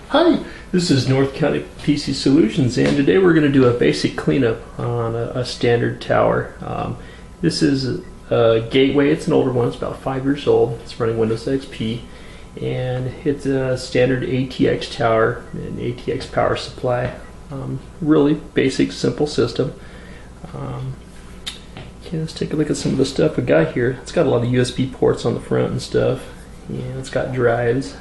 Hi, this is North County PC Solutions, and today we're going to do a basic cleanup on a standard tower. This is a Gateway. It's an older one. It's about 5 years old. It's running Windows XP, and it's a standard ATX tower, an ATX power supply. Really basic, simple system. Okay, let's take a look at some of the stuff we got here. It's got a lot of USB ports on the front and stuff, and it's got drives.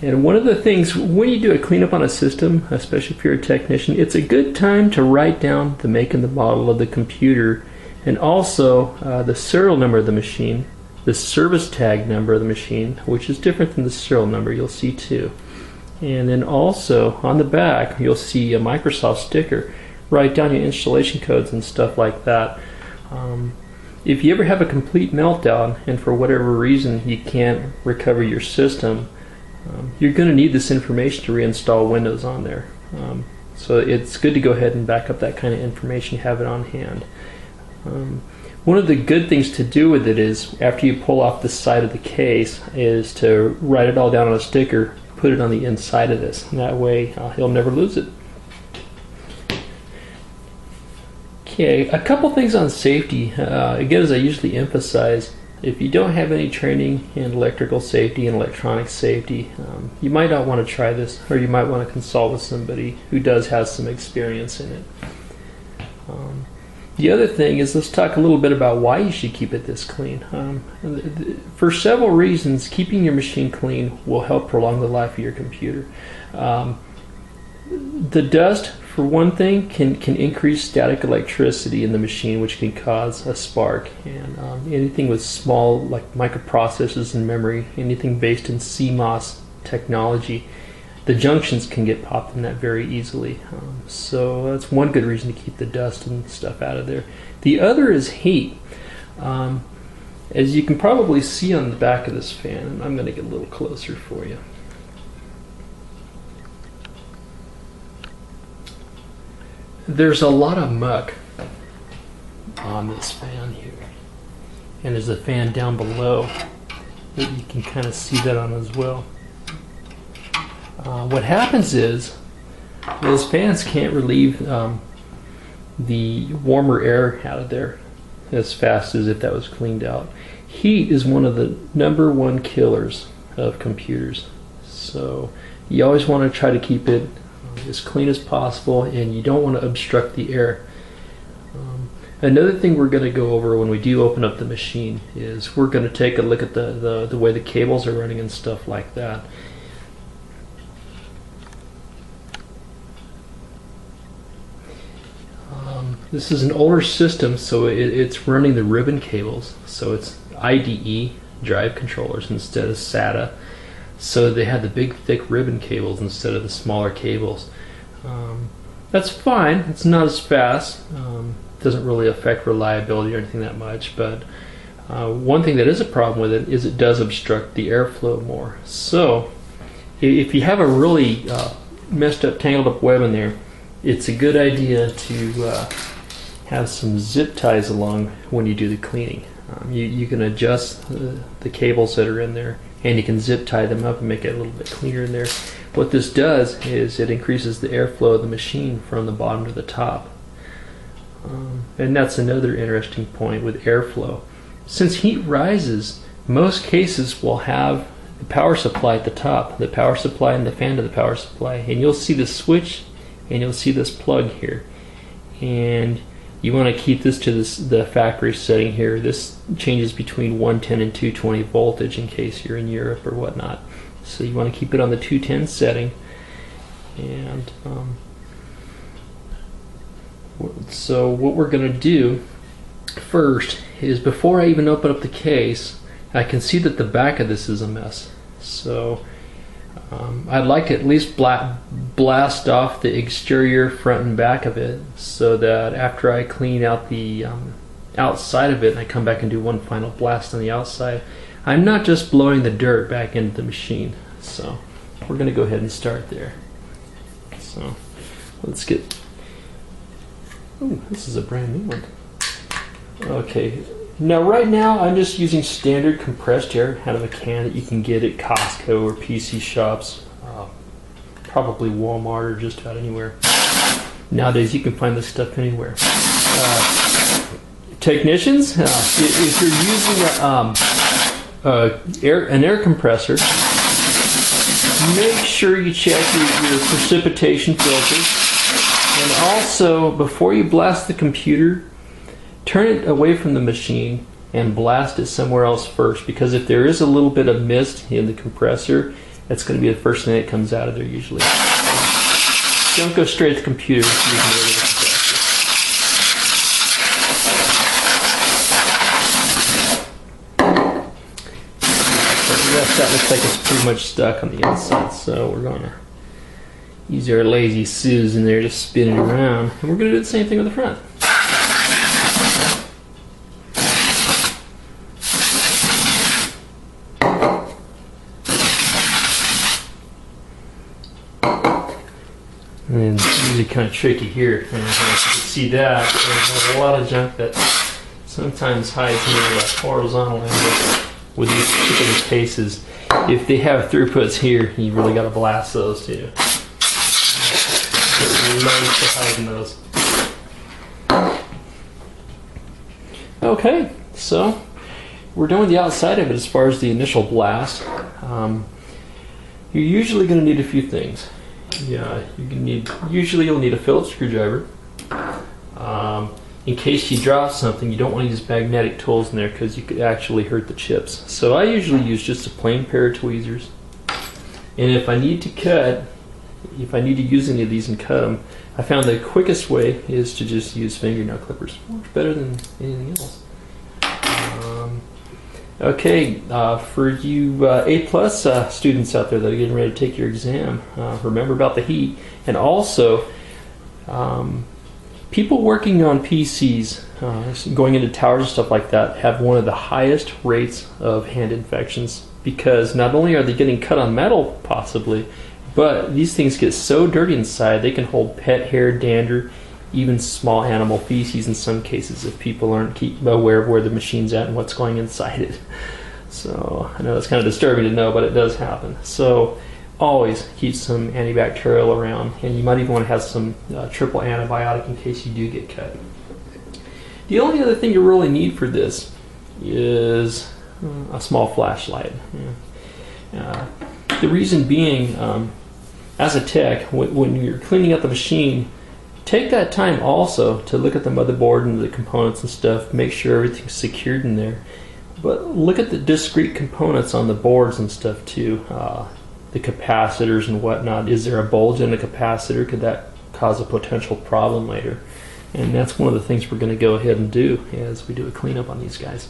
And one of the things, when you do a cleanup on a system, especially if you're a technician, it's a good time to write down the make and the model of the computer, and also the serial number of the machine, the service tag number of the machine, which is different than the serial number, you'll see too. And then also on the back, you'll see a Microsoft sticker. Write down your installation codes and stuff like that. If you ever have a complete meltdown and for whatever reason you can't recover your system, you're going to need this information to reinstall Windows on there. So it's good to go ahead and back up that kind of information, have it on hand. One of the good things to do with it is, after you pull off the side of the case, is to write it all down on a sticker, put it on the inside of this, and that way you'll never lose it. Okay, a couple things on safety. Again, as I usually emphasize, if you don't have any training in electrical safety and electronic safety, you might not want to try this, or you might want to consult with somebody who does have some experience in it. The other thing is, let's talk a little bit about why you should keep it this clean. For several reasons, keeping your machine clean will help prolong the life of your computer. The dust, for one thing, can increase static electricity in the machine, which can cause a spark. And anything with small, like microprocessors and memory, anything based in CMOS technology, the junctions can get popped in that very easily. So that's one good reason to keep the dust and stuff out of there. The other is heat. As you can probably see on the back of this fan, and I'm going to get a little closer for you. There's a lot of muck on this fan here, and there's a fan down below that you can kind of see that on as well. What happens is those fans can't relieve the warmer air out of there as fast as if that was cleaned out. Heat is one of the #1 killers of computers, so you always want to try to keep it as clean as possible, and you don't want to obstruct the air. Another thing we're going to go over when we do open up the machine is we're going to take a look at the way the cables are running and stuff like that. This is an older system, so it's running the ribbon cables, so it's IDE drive controllers instead of SATA. So they had the big thick ribbon cables instead of the smaller cables. That's fine, it's not as fast, doesn't really affect reliability or anything that much, but one thing that is a problem with it is it does obstruct the airflow more. So if you have a really messed up, tangled up web in there, it's a good idea to have some zip ties along when you do the cleaning. You can adjust the cables that are in there, and you can zip tie them up and make it a little bit cleaner in there. What this does is it increases the airflow of the machine from the bottom to the top. And that's another interesting point with airflow. Since heat rises, most cases will have the power supply at the top, the power supply and the fan to the power supply, and you'll see the switch and you'll see this plug here. And you want to keep this to the factory setting here. This changes between 110 and 220 voltage in case you're in Europe or whatnot. So you want to keep it on the 210 setting. And so what we're going to do first is, before I even open up the case, I can see that the back of this is a mess. So I'd like to at least blast off the exterior, front and back of it, so that after I clean out the outside of it and I come back and do one final blast on the outside, I'm not just blowing the dirt back into the machine. So we're going to go ahead and start there. So let's get, ooh, this is a brand new one. Okay, now right now I'm just using standard compressed air out of a can that you can get at Costco or PC shops. probably Walmart or just about anywhere. Nowadays you can find this stuff anywhere. Technicians, if you're using an air compressor, make sure you check your precipitation filters. And also, before you blast the computer, turn it away from the machine and blast it somewhere else first, because if there is a little bit of mist in the compressor, that's going to be the first thing that comes out of there usually. Don't go straight to the computer using the compressor. That looks like it's pretty much stuck on the inside, so we're going to use our lazy Suze in there to spin it around, and we're going to do the same thing with the front. And it's usually kind of tricky here. And if you can see that, there's a lot of junk that sometimes hides near the horizontal angle. With these particular cases, if they have throughputs here, you really got to blast those too. Nice to hide in those. Okay, so we're done with the outside of it as far as the initial blast. You're usually going to need a few things. Yeah, usually you'll need a Phillips screwdriver. In case you drop something, you don't want to use magnetic tools in there because you could actually hurt the chips. So I usually use just a plain pair of tweezers. And if I need to use any of these and cut them, I found the quickest way is to just use fingernail clippers. Works better than anything else. Okay, for you A+ students out there that are getting ready to take your exam, remember about the heat. And also, people working on PCs, going into towers and stuff like that, have one of the highest rates of hand infections, because not only are they getting cut on metal, possibly, but these things get so dirty inside they can hold pet hair, dander, even small animal feces in some cases if people aren't aware of where the machine's at and what's going inside it. So I know that's kind of disturbing to know, but it does happen. So always keep some antibacterial around, and you might even want to have some triple antibiotic in case you do get cut. The only other thing you really need for this is a small flashlight. The reason being, as a tech, when you're cleaning out the machine, take that time also to look at the motherboard and the components and stuff, make sure everything's secured in there. But look at the discrete components on the boards and stuff too. The capacitors and whatnot. Is there a bulge in the capacitor? Could that cause a potential problem later? And that's one of the things we're going to go ahead and do as we do a cleanup on these guys.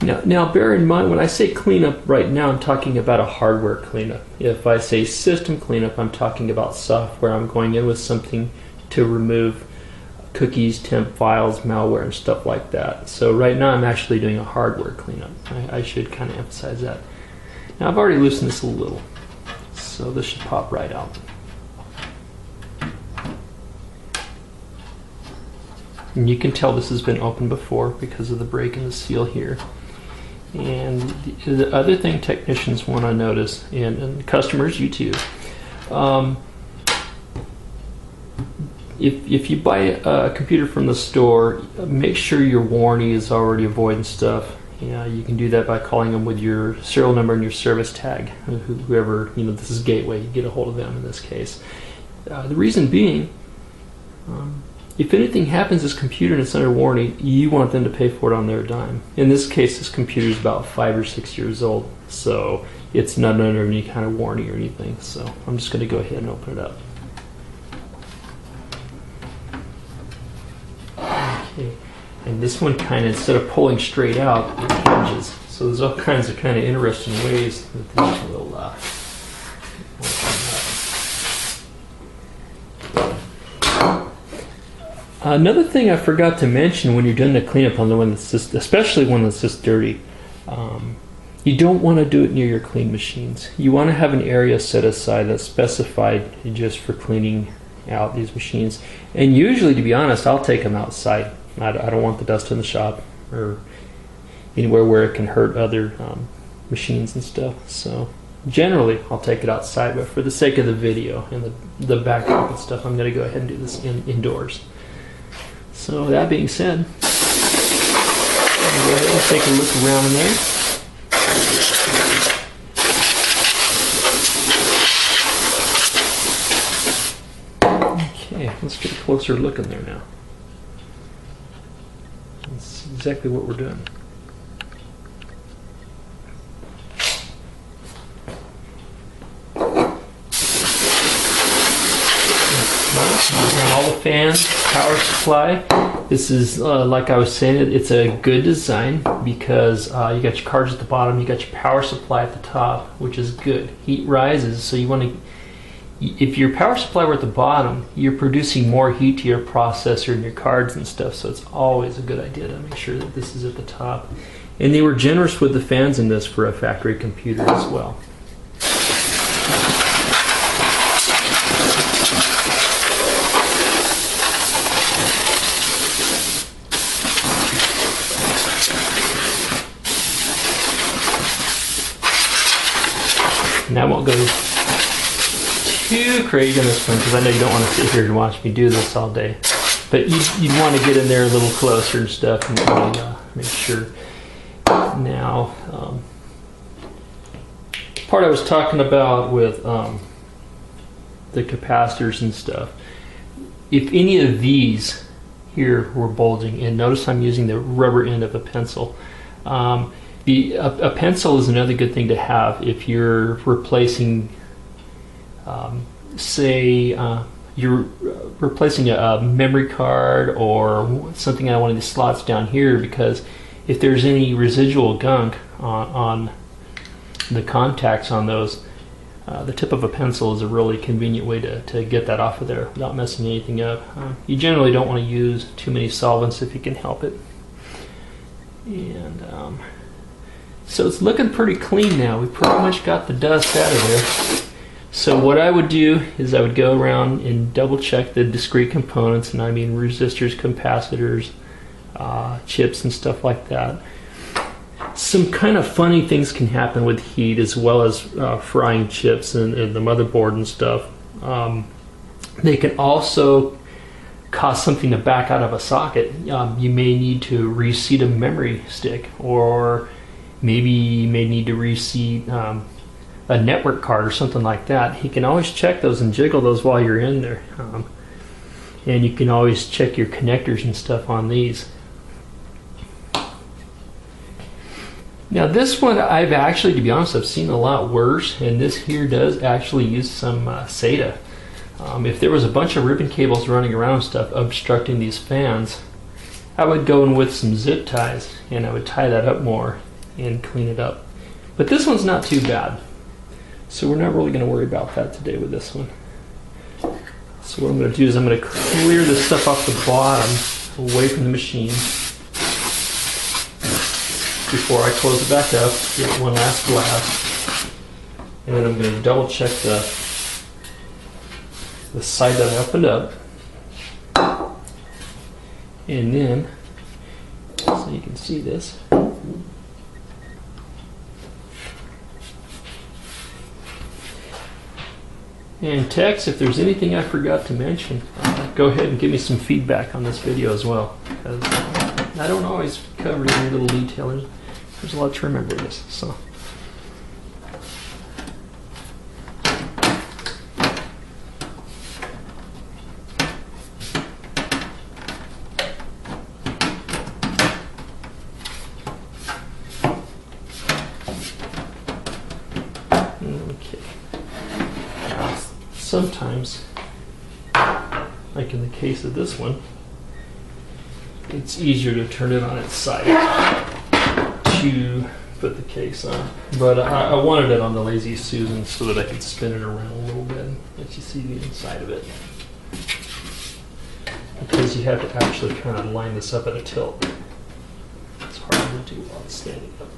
Now bear in mind, when I say cleanup right now, I'm talking about a hardware cleanup. If I say system cleanup, I'm talking about software. I'm going in with something to remove cookies, temp files, malware, and stuff like that. So right now I'm actually doing a hardware cleanup. I should kind of emphasize that. Now I've already loosened this a little, so this should pop right out. And you can tell this has been opened before because of the break in the seal here. And the other thing technicians want to notice, and customers, you too, if you buy a computer from the store, make sure your warranty is already avoiding stuff. You can do that by calling them with your serial number and your service tag. Whoever, this is Gateway, you get a hold of them in this case. The reason being, if anything happens to this computer and it's under warranty, you want them to pay for it on their dime. In this case, this computer is about 5 or 6 years old, so it's not under any kind of warranty or anything. So I'm just going to go ahead and open it up. Okay. And this one kind of, instead of pulling straight out, it hinges. So there's all kinds of kind of interesting ways that this will Another thing I forgot to mention when you're doing the cleanup on the one that's just, especially one that's just dirty, you don't want to do it near your clean machines. You want to have an area set aside that's specified just for cleaning out these machines. And usually, to be honest, I'll take them outside. I don't want the dust in the shop or anywhere where it can hurt other machines and stuff. So Generally, I'll take it outside, but for the sake of the video and the backup and stuff, I'm going to go ahead and do this indoors. So that being said, I'll go ahead and take a look around in there. Okay, let's get a closer look in there now. That's exactly what we're doing. All the fans, power supply. This is, like I was saying, it's a good design because you got your cards at the bottom, you got your power supply at the top, which is good. Heat rises, so you want to, if your power supply were at the bottom, you're producing more heat to your processor and your cards and stuff, so it's always a good idea to make sure that this is at the top. And they were generous with the fans in this for a factory computer as well. And I won't go too crazy on this one because I know you don't want to sit here and watch me do this all day. But you'd want to get in there a little closer and stuff and really, make sure. Now, part I was talking about with the capacitors and stuff, if any of these here were bulging, and notice I'm using the rubber end of a pencil, a pencil is another good thing to have if you're replacing, say, you're replacing a memory card or something on one of these slots down here, because if there's any residual gunk on the contacts on those, the tip of a pencil is a really convenient way to get that off of there without messing anything up. You generally don't want to use too many solvents if you can help it. And so it's looking pretty clean now. We pretty much got the dust out of there. So what I would do is I would go around and double check the discrete components, and I mean resistors, capacitors, chips and stuff like that. Some kind of funny things can happen with heat, as well as frying chips and the motherboard and stuff. They can also cause something to back out of a socket. You may need to reseat a memory stick, or maybe you may need to reseat a network card or something like that. You can always check those and jiggle those while you're in there. And you can always check your connectors and stuff on these. Now this one I've actually, to be honest, I've seen a lot worse, and this here does actually use some SATA. If there was a bunch of ribbon cables running around and stuff obstructing these fans, I would go in with some zip ties and I would tie that up more and clean it up. But this one's not too bad, so we're not really going to worry about that today with this one. So what I'm going to do is I'm going to clear this stuff off the bottom away from the machine before I close it back up, get one last blast, and then I'm going to double check the side that I opened up, and then, so you can see this, and Tex, if there's anything I forgot to mention, go ahead and give me some feedback on this video as well, because I don't always cover every little detail, and there's a lot to remember this. So. Okay. Sometimes, like in the case of this one, it's easier to turn it on its side to put the case on. But I wanted it on the Lazy Susan so that I could spin it around a little bit and let you see the inside of it. Because you have to actually kind of line this up at a tilt. It's hard to do while it's standing up.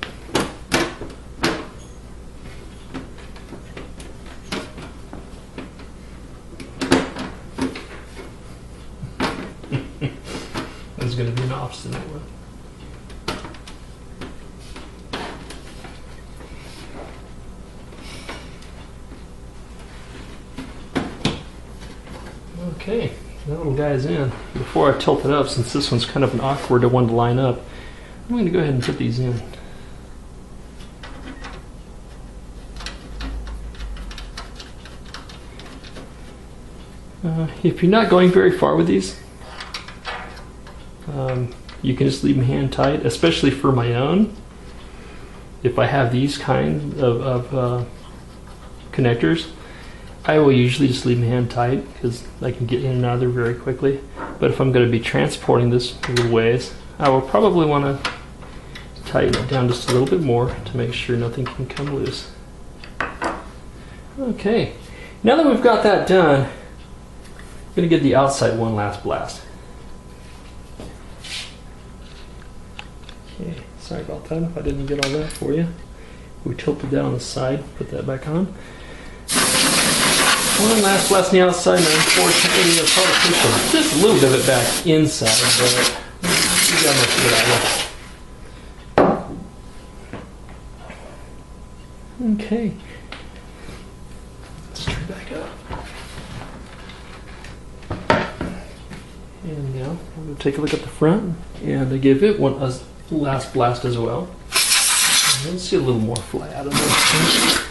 It's going to be an obstinate one. Okay, that little guy's in. Before I tilt it up, since this one's kind of an awkward one to line up, I'm going to go ahead and put these in. If you're not going very far with these, you can just leave them hand tight, especially for my own. If I have these kind of connectors, I will usually just leave them hand tight because I can get in and out of there very quickly. But if I'm going to be transporting this a little ways, I will probably want to tighten it down just a little bit more to make sure nothing can come loose. Okay, now that we've got that done, I'm going to give the outside one last blast. Okay, sorry about that if I didn't get all that for you. We tilted that on the side, put that back on. One last blast on the outside, and unfortunately I'll probably push just a little bit of it back inside, but you got most of it out of it. Okay. Let's turn back up. And now I'm going to take a look at the front and give it one last blast as well. And let's see a little more fly out of this.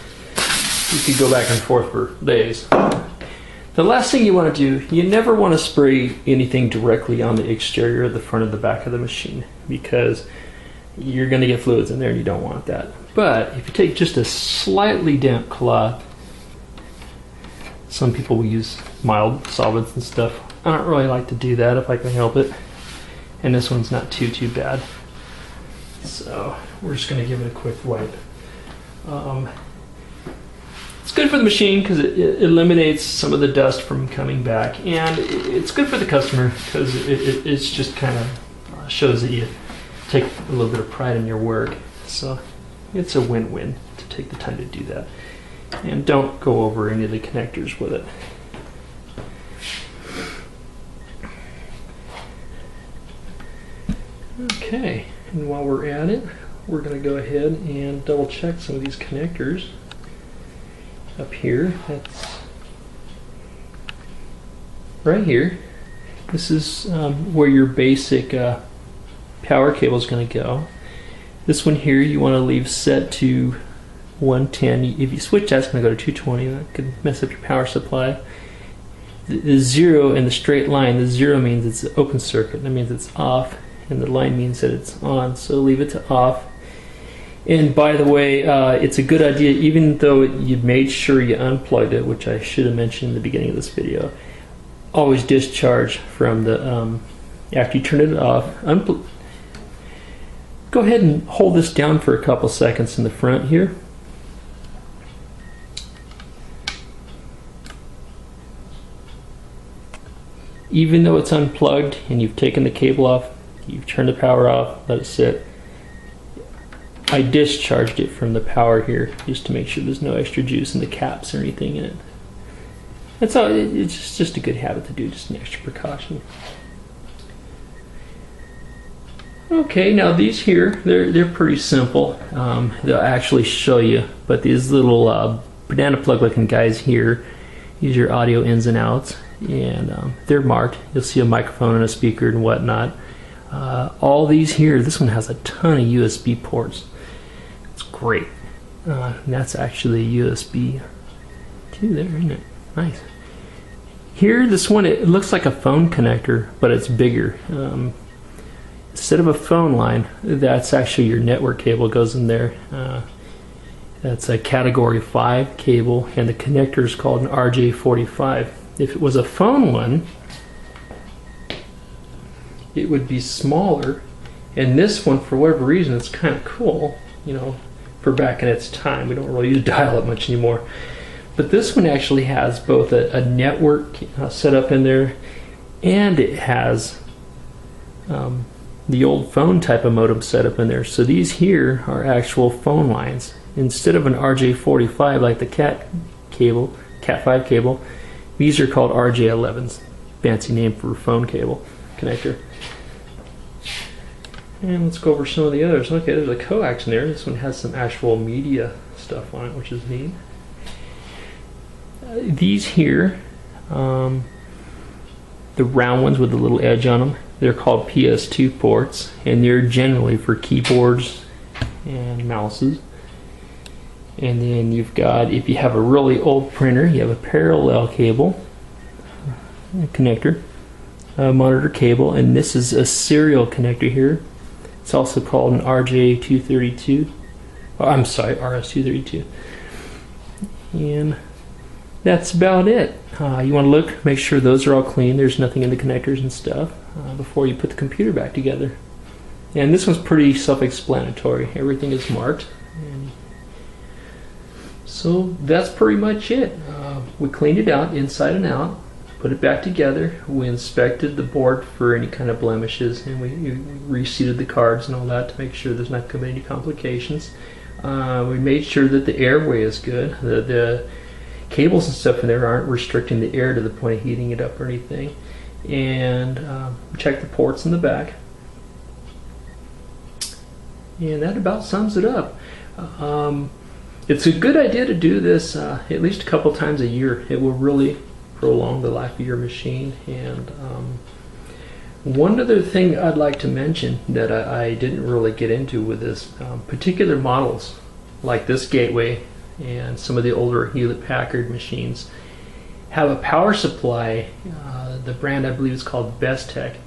You could go back and forth for days. The last thing you want to do, you never want to spray anything directly on the exterior of the front of the back of the machine because you're going to get fluids in there and you don't want that. But if you take just a slightly damp cloth, some people will use mild solvents and stuff. I don't really like to do that if I can help it. And this one's not too bad. So we're just going to give it a quick wipe. It's good for the machine because it eliminates some of the dust from coming back, and it's good for the customer because it's just kind of shows that you take a little bit of pride in your work. So it's a win-win to take the time to do that. And don't go over any of the connectors with it. Okay, and while we're at it, we're going to go ahead and double check some of these connectors. Up here, that's right here. This is where your basic power cable is going to go. This one here you want to leave set to 110. If you switch that, it's going to go to 220. That could mess up your power supply. The zero in the straight line, the zero means it's an open circuit. That means it's off, and the line means that it's on. So leave it to off. And by the way, it's a good idea, even though you've made sure you unplugged it, which I should have mentioned in the beginning of this video, always discharge from the, after you turn it off, go ahead and hold this down for a couple seconds in the front here. Even though it's unplugged and you've taken the cable off, you've turned the power off, let it sit. I discharged it from the power here just to make sure there's no extra juice in the caps or anything in it. That's all. It's just a good habit to do, just an extra precaution. Okay, now these here, they're pretty simple. They'll actually show you, but these little banana plug looking guys here, these are your audio ins and outs, and they're marked. You'll see a microphone and a speaker and whatnot. All these here, this one has a ton of USB ports. It's great. And that's actually USB 2 there, isn't it? Nice. Here, this one, it looks like a phone connector, but it's bigger. Instead of a phone line, that's actually your network cable goes in there. That's a category 5 cable, and the connector is called an RJ45. If it was a phone one, it would be smaller, and this one, for whatever reason, it's kind of cool, you know, for back in its time. We don't really use dial-up much anymore. But this one actually has both a network set up in there, and it has the old phone type of modem set up in there. So these here are actual phone lines. Instead of an RJ45 like the Cat 5 cable, these are called RJ11s. Fancy name for a phone cable connector. And let's go over some of the others. Okay, there's a coax in there. This one has some actual media stuff on it, which is neat. These here, the round ones with the little edge on them. They're called Ps2 ports, and they're generally for keyboards and mouses. And then you've got, if you have a really old printer, you have a parallel cable, a connector, a monitor cable, and this is a serial connector here. It's also called an RJ232. Oh, I'm sorry, RS232. And that's about it. You want to look, make sure those are all clean. There's nothing in the connectors and stuff before you put the computer back together. And this one's pretty self-explanatory. Everything is marked. And so that's pretty much it. We cleaned it out inside and out, put it back together. We inspected the board for any kind of blemishes, and we reseated the cards and all that to make sure there's not going to be any complications. We made sure that the airway is good. The cables and stuff in there aren't restricting the air to the point of heating it up or anything. And check the ports in the back. And that about sums it up. It's a good idea to do this at least a couple times a year. It will really prolong the life of your machine. And one other thing I'd like to mention that I didn't really get into with this, particular models like this Gateway and some of the older Hewlett-Packard machines have a power supply. The brand I believe is called Bestech.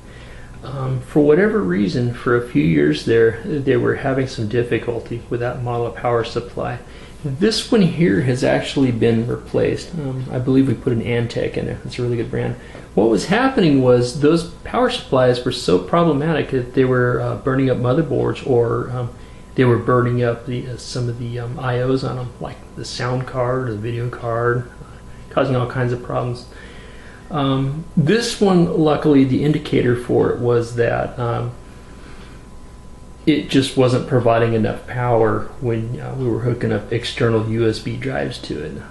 For whatever reason, for a few years there, they were having some difficulty with that model of power supply. This one here has actually been replaced. I believe we put an Antec in there. It's a really good brand. What was happening was those power supplies were so problematic that they were burning up motherboards, or they were burning up some of the IOs on them, like the sound card or the video card, causing all kinds of problems. This one, luckily, the indicator for it was that it just wasn't providing enough power when we were hooking up external USB drives to it.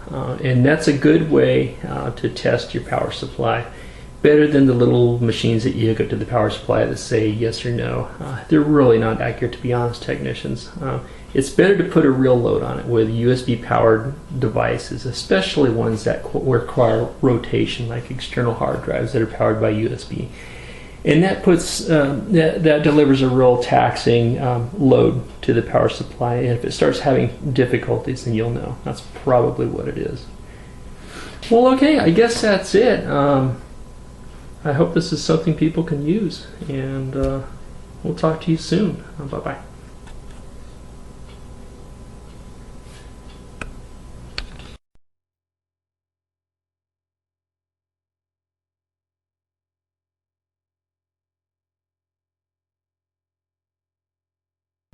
And that's a good way to test your power supply. Better than the little machines that you hook up to the power supply that say yes or no. They're really not accurate, to be honest, technicians. It's better to put a real load on it with USB powered devices, especially ones that require rotation, like external hard drives that are powered by USB. And that puts that delivers a real taxing load to the power supply. And if it starts having difficulties, then you'll know. That's probably what it is. Well, okay, I guess that's it. I hope this is something people can use, and we'll talk to you soon. Bye-bye.